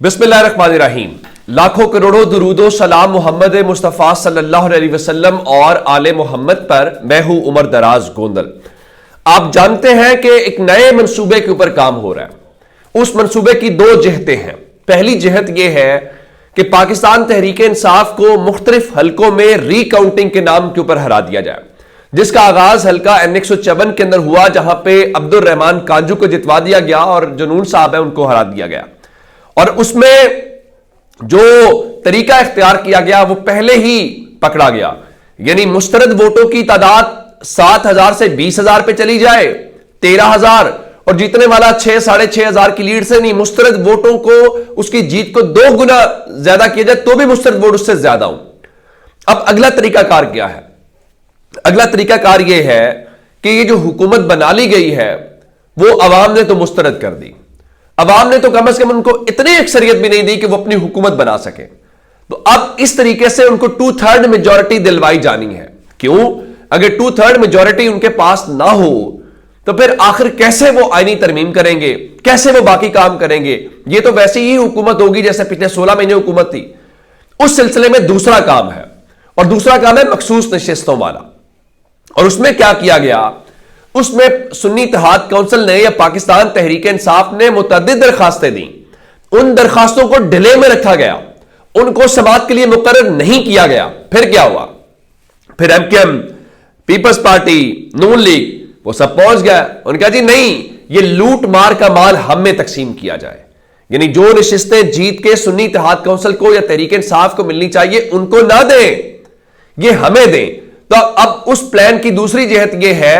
बिस्मिल्लाहिर्रहमानिर्रहीम। लाखों करोड़ों दुरूदो सलाम मोहम्मद मुस्तफ़ा सल्लल्लाहु अलैहि वसल्लम और आले मोहम्मद पर। मैं हूं उमर दराज गोंदल। आप जानते हैं कि एक नए मंसूबे के ऊपर काम हो रहा है। उस मंसूबे की दो जिहतें हैं। पहली जिहत यह है कि पाकिस्तान तहरीक इंसाफ को मुख्तलिफ हलकों में रीकाउंटिंग के नाम के ऊपर हरा दिया जाए, जिसका आगाज हल्का N154 के अंदर हुआ, जहां पे अब्दुल रहमान काजू को जितवा दिया गया और जुनून साहब है उनको हरा दिया गया। और उसमें जो तरीका इख्तियार किया गया वो पहले ही पकड़ा गया, यानी मुस्तरद वोटों की तादाद 7,000 से 20,000 पे चली जाए, 13,000, और जीतने वाला 6,500 की लीड से नहीं, मुस्तरद वोटों को उसकी जीत को 2 गुना ज्यादा किया जाए तो भी मुस्तरद वोट उससे ज्यादा हो। अब अगला तरीकाकार क्या है? अगला तरीकाकार यह है कि ये जो हुकूमत बना ली गई है वो अवाम ने तो मुस्तरद कर दी, अवाम ने तो कम से कम उनको इतनी अक्सरियत भी नहीं दी कि वो अपनी हुकूमत बना सके। तो अब इस तरीके से उनको 2/3 मेजॉरिटी दिलवाई जानी है। क्यों? अगर 2/3 मेजॉरिटी उनके पास ना हो तो फिर आखिर कैसे वो आईनी तरमीम करेंगे, कैसे वो बाकी काम करेंगे? ये तो वैसी ही हुकूमत होगी जैसे पिछले 16 महीने हुकूमत थी। उस सिलसिले में दूसरा काम है, और दूसरा काम है मखसूस नशिस्तों वाला। और उसमें क्या किया गया? उसमें सुन्नी इत्तेहाद काउंसिल ने या पाकिस्तान तहरीक इंसाफ ने मुतअद्दिद दरखास्तें दी। उन दरखास्तों को डिले में रखा गया, उनको समाअत के लिए मुकर्रर नहीं किया गया। फिर क्या हुआ? फिर MKM, पीपल्स पार्टी, नून लीग, वो सब पहुंच गया। उन्होंने कहा जी नहीं, ये लूट मार का माल हम में तकसीम किया जाए, यानी जो नशिस्तें जीत के सुन्नी इत्तेहाद काउंसिल को या तहरीक इंसाफ को मिलनी चाहिए उनको ना दें, ये हमें दें। तो अब उस प्लान की दूसरी जिहत यह है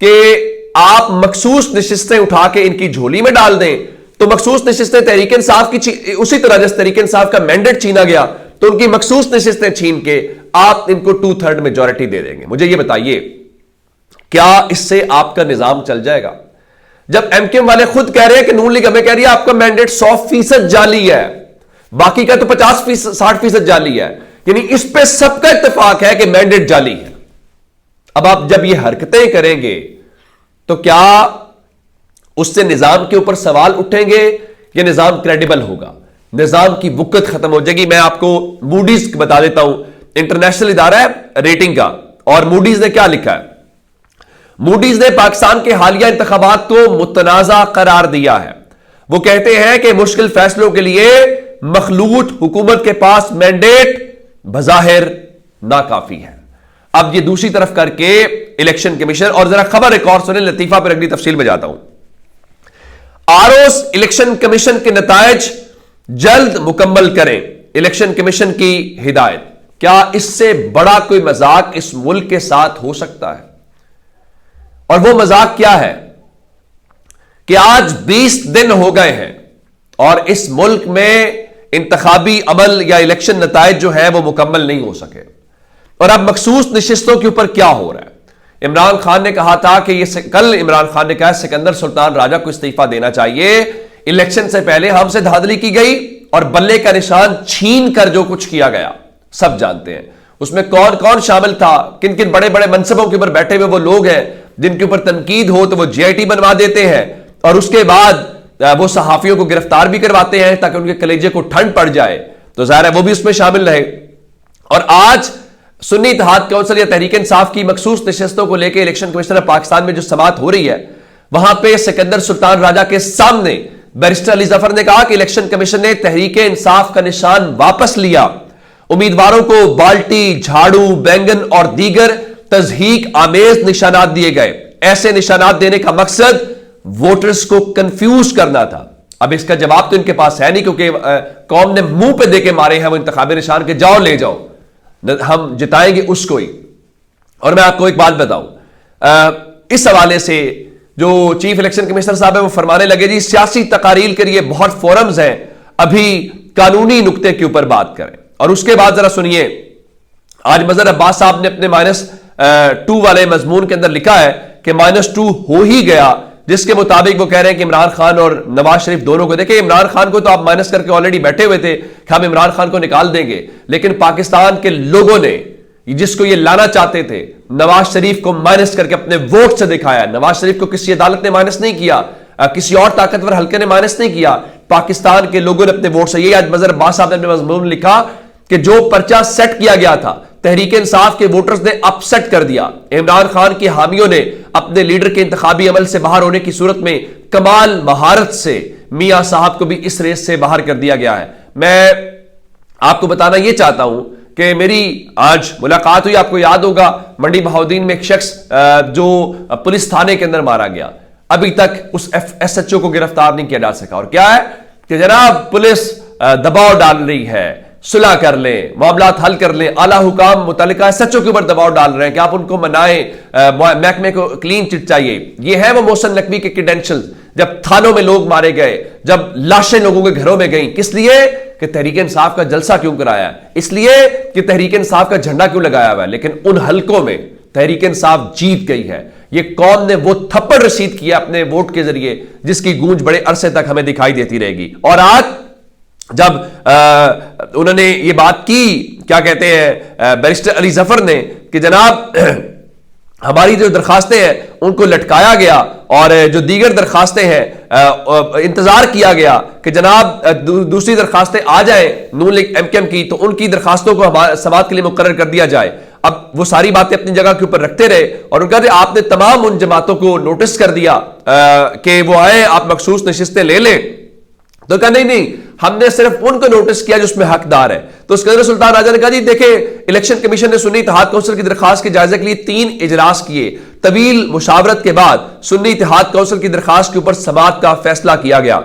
कि आप मखसूस नशिस्तें उठा के इनकी झोली में डाल दें। तो मखसूस नशिस्तें तहरीक इंसाफ की उसी तरह जैसे तहरीक इंसाफ का मैंडेट छीना गया तो उनकी मखसूस नशिस्तें छीन के आप इनको 2/3 मेजॉरिटी दे देंगे। मुझे यह बताइए, क्या इससे आपका निजाम चल जाएगा? जब MKM वाले खुद कह रहे हैं कि नून लीग हमें कह रही है आपका मैंडेट 100% जाली है, बाकी का तो 50-60% जाली है, यानी इस पे सबका इत्तेफाक है कि मैंडेट जाली है। अब आप जब ये हरकतें करेंगे तो क्या उससे निजाम के ऊपर सवाल उठेंगे या निजाम क्रेडिबल होगा? निजाम की बुक्कत खत्म हो जाएगी। मैं आपको मूडीज बता देता हूं, इंटरनेशनल इदारा है रेटिंग का, और मूडीज ने क्या लिखा है? मूडीज ने पाकिस्तान के हालिया इंतखाबात को मुतनाजा करार दिया है। वो कहते हैं कि मुश्किल फैसलों के लिए मखलूत हुकूमत के पास मैंडेट बज़ाहिर नाकाफी है। अब ये दूसरी तरफ करके इलेक्शन कमीशन, और जरा खबर एक और सुने, लतीफा पर अगली तफसील में जाता हूं। आरओ इलेक्शन कमीशन के नतायज जल्द मुकम्मल करें, इलेक्शन कमीशन की हिदायत। क्या इससे बड़ा कोई मजाक इस मुल्क के साथ हो सकता है? और वो मजाक क्या है कि आज 20 दिन हो गए हैं और इस मुल्क में इंतखाबी अमल या इलेक्शन नतायज जो है वो मुकम्मल नहीं हो सके। और अब मखसूस नशिस्तों के ऊपर क्या हो रहा है? इमरान खान ने कहा था कि कल इमरान खान ने कहा सिकंदर सुल्तान राजा को इस्तीफा देना चाहिए। इलेक्शन से पहले हमसे धांधली की गई और बल्ले का निशान छीन कर जो कुछ किया गया सब जानते हैं। उसमें कौन कौन शामिल था, किन किन बड़े बड़े मनसबों के ऊपर बैठे हुए वो लोग हैं जिनके ऊपर तनकीद हो तो वो JIT बनवा देते हैं, और उसके बाद वो सहाफियों को गिरफ्तार भी करवाते हैं ताकि उनके कलेजे को ठंड पड़ जाए। तो जाहिर है वो भी उसमें शामिल रहे। और आज सुन्नी इत्तेहाद काउंसिल या तहरीक इंसाफ की मखसूस नशिस्तों को लेकर इलेक्शन कमीशन ऑफ पाकिस्तान में जो समाअत हो रही है, वहां पे सिकंदर सुल्तान राजा के सामने बैरिस्टर अली जफर ने कहा कि इलेक्शन कमीशन ने तहरीक इंसाफ का निशान वापस लिया। उम्मीदवारों को बाल्टी, झाड़ू, बैंगन और दीगर तज़हीक आमेज निशानात दिए गए। ऐसे निशानात देने का मकसद वोटर्स को कंफ्यूज करना था। अब इसका जवाब तो इनके पास है नहीं, क्योंकि कौम ने मुंह पे देके मारे हैं वो इंतखाबी निशान के, जाओ ले जाओ, हम जिताएंगे उसको ही। और मैं आपको एक बात बताऊं, इस हवाले से जो चीफ इलेक्शन कमिश्नर साहब है वो फरमाने लगे जी सियासी तकारीर के लिए बहुत फोरम्स हैं, अभी कानूनी नुक्ते के ऊपर बात करें। और उसके बाद जरा सुनिए, आज मजहर अब्बास साहब ने अपने -2 वाले मजमून के अंदर लिखा है कि -2 हो ही गया, जिसके मुताबिक वो कह रहे हैं कि इमरान खान और नवाज शरीफ दोनों को, देखिए इमरान खान को तो आप माइनस करके ऑलरेडी बैठे हुए थे कि हम इमरान खान को निकाल देंगे, लेकिन पाकिस्तान के लोगों ने जिसको ये लाना चाहते थे नवाज शरीफ को माइनस करके अपने वोट से दिखाया। नवाज शरीफ को किसी अदालत ने माइनस नहीं किया, किसी और ताकतवर हल्के ने माइनस नहीं किया, पाकिस्तान के लोगों ने अपने वोट से। यही आज मजहर अब्बास साहब ने अपने मजमून में लिखा कि जो पर्चा सेट किया गया था तहरीक इंसाफ के वोटर्स ने अपसेट कर दिया। इमरान खान के हामियों ने अपने लीडर के इंतखाबी अमल से बाहर होने की सूरत में कमाल महारत से मियां साहब को भी इस रेस से बाहर कर दिया गया है। मैं आपको बताना यह चाहता हूं कि मेरी आज मुलाकात हुई, आपको याद होगा मंडी बहाउद्दीन में एक शख्स जो पुलिस थाने के अंदर मारा गया, अभी तक उस SHO को गिरफ्तार नहीं किया जा सका। और क्या है कि जनाब पुलिस दबाव डाल रही है, सुलह कर लें, मामलात हल कर लें, आला हुकाम मुतल्लिका SHO के ऊपर दबाव डाल रहे हैं कि आप उनको मनाएं, महकमे को क्लीन चिट चाहिए। ये है वो मोहसिन नकवी के क्रेडेंशियल्स। जब थानों में लोग मारे गए, जब लाशें लोगों के घरों में गई, किस लिए कि तहरीक इंसाफ का जलसा क्यों कराया, इसलिए कि तहरीक इंसाफ का झंडा क्यों लगाया हुआ है। लेकिन उन हलकों में तहरीक इंसाफ जीत गई है। ये कौम ने वो थप्पड़ रसीद किया अपने वोट के जरिए जिसकी गूंज बड़े अरसे तक हमें दिखाई देती रहेगी। और आज जब उन्होंने ये बात की, क्या कहते हैं बैरिस्टर अली जफर ने, कि जनाब हमारी जो दरखास्तें हैं उनको लटकाया गया और जो दीगर दरखास्तें हैं इंतजार किया गया कि जनाब दूसरी दरखास्तें आ जाए नून लीग MKM की, तो उनकी दरखास्तों को समाअत के लिए मुकर्रर कर दिया जाए। अब वो सारी बातें अपनी जगह के ऊपर रखते रहे और उनका आपने तमाम उन जमातों को नोटिस कर दिया कि वो आए, आप मखसूस नशिस्तें ले लें। तो कहा नहीं, हमने सिर्फ उनको नोटिस किया जो उसमें हकदार है। तो सिकंदर सुल्तान राजा ने कहा जी देखे, इलेक्शन कमीशन ने सुन्नी इत्तेहाद काउंसिल की दरखास्त के जायजे के लिए 3 इजलास किए। तवील मुशावरत के बाद सुन्नी इत्तेहाद काउंसिल की दरखास्त के ऊपर समाअत का फैसला किया गया।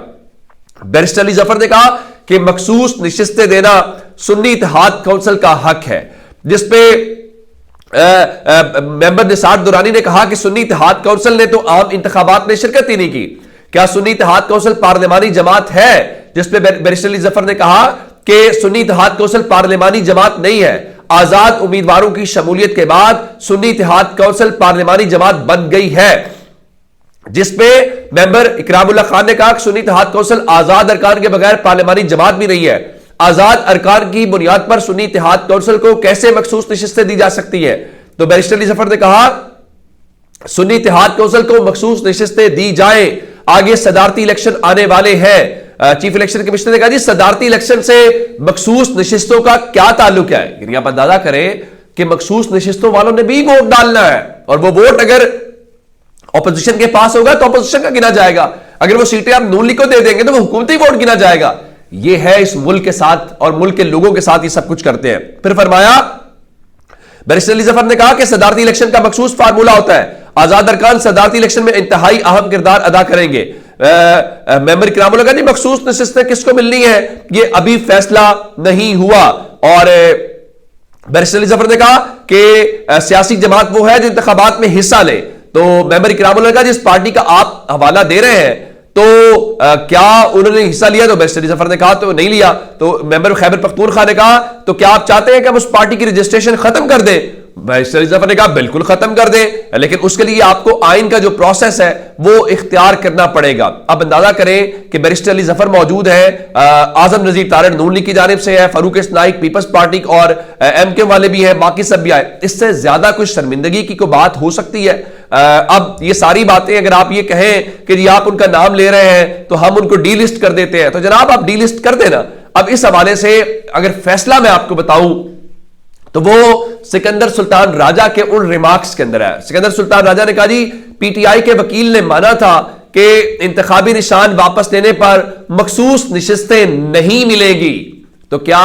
बैरिस्टर अली जफर ने कहा कि मखसूस नशिस्तें देना सुन्नी इत्तेहाद काउंसिल का हक है, जिसपे मेंबर निसार दुरानी ने कहा कि सुन्नी इत्तेहाद काउंसिल ने तो आम इंतखाबात में शिरकत ही नहीं की। क्या सुन्नी इत्तेहाद काउंसिल पार्लिमानी जमात है? जिसपे बैरिस्टर अली जफर ने कहा कि सुन्नी इत्तेहाद काउंसिल पार्लिमानी जमात नहीं है। आजाद उम्मीदवारों की शमूलियत के बाद सुन्नी इत्तेहाद काउंसिल पार्लिमानी जमात बन गई है। जिसपे मेंबर इकरामुल्लाह खान ने कहा कि सुन्नी इत्तेहाद काउंसिल आजाद अरकान के बगैर पार्लिमानी जमात भी नहीं है। आजाद अरकान की बुनियाद पर सुन्नी इत्तेहाद काउंसिल को कैसे मखसूस नशिस्तें दी जा सकती है? तो बैरिस्टर अली जफर ने कहा सुन्नी इत्तेहाद काउंसिल को मखसूस नशिस्तें दी जाए। आगे सदारती इलेक्शन आने वाले हैं। चीफ इलेक्शन कमिश्नर ने कहा जी सदारती इलेक्शन से मखसूस नशिस्तों का क्या ताल्लुक है? यानी आप अंदाजा करें कि मखसूस नशिस्तों वालों ने भी वोट डालना है और वो वोट अगर ऑपोजिशन के पास होगा तो ऑपोजिशन का गिना जाएगा, अगर वो सीटें आप नून लीग को दे देंगे तो वो हुकूमती वोट गिना जाएगा। ये है इस मुल्क के साथ और मुल्क के लोगों के साथ ये सब कुछ करते हैं। फिर फरमाया बैरिस्टर अली जफर ने कहा कि सदारती इलेक्शन का मखसूस फार्मूला होता है। आजाद अरकान सदारती इलेक्शन में इंतहाई अहम किरदार अदा करेंगे। मेंबर इकरामुल ने कहा मखसूस नशिस्तें किसको मिलनी है ये अभी फैसला नहीं हुआ। और बैरिस्टर अली जफर ने कहा कि सियासी जमात वो है जो इंतखाबात में हिस्सा ले। तो मेंबर इकरामुल ने कहा जिस पार्टी का आप हवाला दे रहे हैं तो क्या उन्होंने हिस्सा लिया? तो बैरिस्टर अली जफर ने कहा तो नहीं लिया। तो मेंबर खैबर पख्तूनख्वा ने कहा तो क्या आप चाहते हैं कि हम उस पार्टी की रजिस्ट्रेशन खत्म कर दें? बैरिस्टर अली जफर ने कहा बिल्कुल खत्म कर दें, लेकिन उसके लिए आपको आइन का जो प्रोसेस है वो इख्तियार करना पड़ेगा। अब अंदाजा करें कि बैरिस्टर अली जफर मौजूद है, आजम नजीर तारड़ नून लीग की जानिब से है, फारूक इस्नाइक पीपल्स पार्टी और MKM वाले भी है, बाकी सब भी आए। इससे ज्यादा कुछ शर्मिंदगी की कोई बात हो सकती है? अब ये सारी बातें अगर आप ये कहें कि जी आप उनका नाम ले रहे हैं तो हम उनको डीलिस्ट कर देते हैं, तो जनाब आप डीलिस्ट कर देना। अब इस हवाले से अगर फैसला मैं आपको बताऊं तो वो सिकंदर सुल्तान राजा के उन रिमार्क्स के अंदर है। सिकंदर सुल्तान राजा ने कहा जी PTI के वकील ने माना था कि इंतखाबी निशान वापस लेने पर मखसूस नशिस्तें नहीं मिलेगी। तो क्या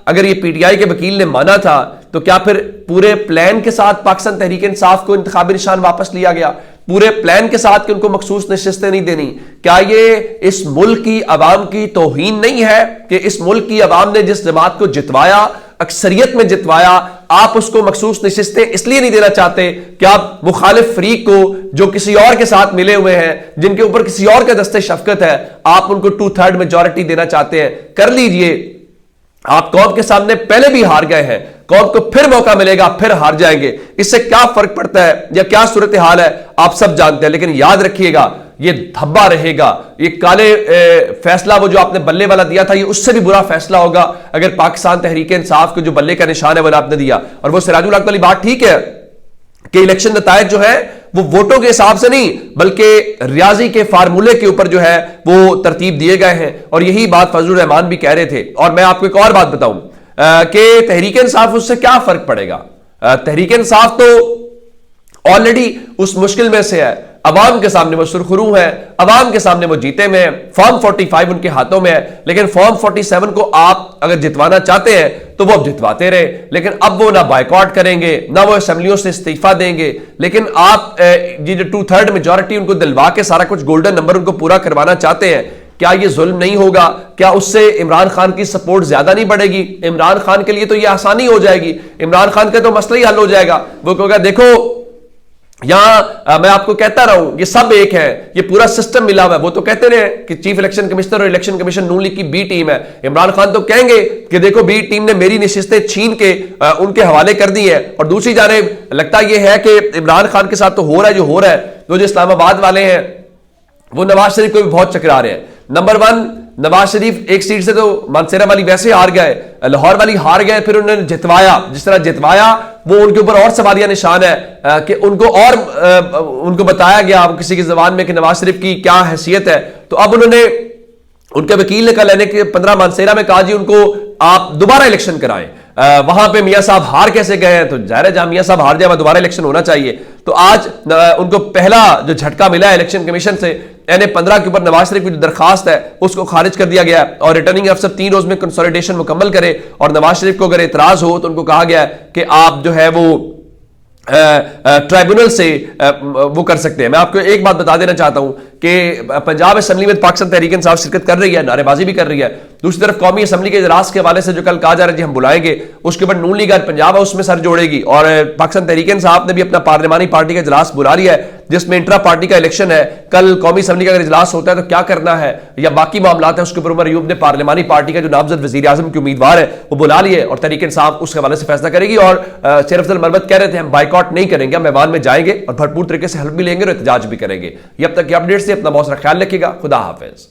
अगर ये PTI के वकील ने माना था तो क्या फिर पूरे प्लान के साथ पाकिस्तान तहरीक इंसाफ को इंतखाबी निशान वापस लिया गया, पूरे प्लान के साथ कि उनको मखसूस नशिस्तें नहीं देनी? क्या ये इस मुल्क की आवाम की तौहीन नहीं है कि इस मुल्क की आवाम ने जिस जमात को जितवाया, अक्सरियत में जितवाया, आप उसको मखसूस नशिस्तें इसलिए नहीं देना चाहते कि आप मुखालिफ फरीक को जो किसी और के साथ मिले हुए हैं, जिनके ऊपर किसी और का दस्ते शफकत है, आप उनको 2/3 मेजॉरिटी देना चाहते हैं? कर लीजिए। आप कौम के सामने पहले भी हार गए हैं, कौम को फिर मौका मिलेगा, फिर हार जाएंगे। इससे क्या फर्क पड़ता है या क्या सूरत हाल है आप सब जानते हैं। लेकिन याद रखिएगा ये धब्बा रहेगा, ये काले फैसला वो जो आपने बल्ले वाला दिया था ये उससे भी बुरा फैसला होगा अगर पाकिस्तान तहरीक इंसाफ को जो बल्ले का निशान है वो आपने दिया। और वो सिराजुल हक वाली बात ठीक है कि इलेक्शन नतायज जो है वो वोटों के हिसाब से नहीं बल्कि रियाजी के फार्मूले के ऊपर जो है वो तरतीब दिए गए हैं। और यही बात फजलुर रहमान भी कह रहे थे। और मैं आपको एक और बात बताऊं कि तहरीक इंसाफ उससे क्या फर्क पड़ेगा। तहरीक इंसाफ तो ऑलरेडी उस मुश्किल में से है, अवाम के सामने वो सुरखरू है, अवाम के सामने वो जीते में है, फॉर्म 45 उनके हाथों में है। लेकिन फॉर्म 47 को आप अगर जितवाना चाहते हैं तो वो अब जितवाते रहे, लेकिन अब वो ना बायकॉट करेंगे ना वो असेंबलियों से इस्तीफा देंगे। लेकिन आप ये जो 2/3 मेजॉरिटी उनको दिलवा के सारा कुछ गोल्डन नंबर उनको पूरा करवाना चाहते हैं, क्या ये जुल्म नहीं होगा? क्या उससे इमरान खान की सपोर्ट ज्यादा नहीं बढ़ेगी? इमरान खान के लिए तो ये आसानी हो जाएगी, इमरान खान का तो मसला ही हल हो जाएगा। वो कहेगा देखो यहां मैं आपको कहता रहा हूं ये सब एक है, ये पूरा सिस्टम मिला हुआ है। वो तो कहते रहे कि चीफ इलेक्शन कमिश्नर और इलेक्शन कमीशन नून लीग की बी टीम है। इमरान खान तो कहेंगे कि देखो बी टीम ने मेरी नशिस्तें छीन के उनके हवाले कर दी है। और दूसरी जानिब लगता यह है कि इमरान खान के साथ तो हो रहा है जो हो रहा है। तो जो इस्लामाबाद वाले हैं वो नवाज शरीफ को भी बहुत चकरा रहे हैं। नंबर 1 नवाज शरीफ एक सीट से तो मानसेरा वाली वैसे हार गए, लाहौर वाली हार गए, फिर उन्होंने जितवाया। जिस तरह जितवाया वो उनके ऊपर और सवालिया निशान है कि उनको बताया गया किसी की जबान में कि नवाज शरीफ की क्या हैसियत है। तो अब उन्होंने उनके वकील ने कल लेने के 15 मानसेरा में कहा जी उनको आप दोबारा इलेक्शन कराएं। वहां पे मियां साहब हार कैसे गए हैं? तो जाहिर है जहां मियां साहब हार जाए दोबारा इलेक्शन होना चाहिए। तो आज उनको पहला जो झटका मिला है इलेक्शन कमीशन से, NA-15 के ऊपर नवाज शरीफ की जो दरखास्त है उसको खारिज कर दिया गया और रिटर्निंग अफसर 3 रोज में कंसोलिडेशन मुकम्मल करे। और नवाज शरीफ को अगर इतराज हो तो उनको कहा गया है कि आप जो है वो ट्राइब्यूनल से वो कर सकते हैं। मैं आपको एक बात बता देना चाहता हूं कि पंजाब असेंबली में पाकिस्तान तहरीक इंसाफ शिरकत कर रही है, नारेबाजी भी कर रही है। दूसरी तरफ कौमी असेंबली के इजलास के हवाले से जो कल कहा जा रहा है जी हम बुलाएंगे, उसके ऊपर नून लीग पंजाब है उसमें सर जोड़ेगी। और पाकिस्तान तहरीक इंसाफ ने भी अपना पार्लिमानी पार्टी का इजलास बुला लिया है जिसमें इंट्रा पार्टी का इलेक्शन है। कल कौमी असेंबली का अगर इजलास होता है तो क्या करना है या बाकी मामला है उसके ऊपर उमर अयूब ने पार्लिमानी पार्टी का जो नामजद वजीर आजम के उम्मीदवार है वो बुला लिए और तहरीक इंसाफ उसके हवाले से फैसला करेगी। और शेर अफजल मरवत कह रहे थे हम बाइकआउट नहीं करेंगे, हम मैदान में जाएंगे और भरपूर तरीके से हेल्प भी लेंगे और एहतजाज भी करेंगे। ये अब तक की अपडेट्स से अपना बहुत सारा ख्याल रखिएगा। खुदा हाफिज।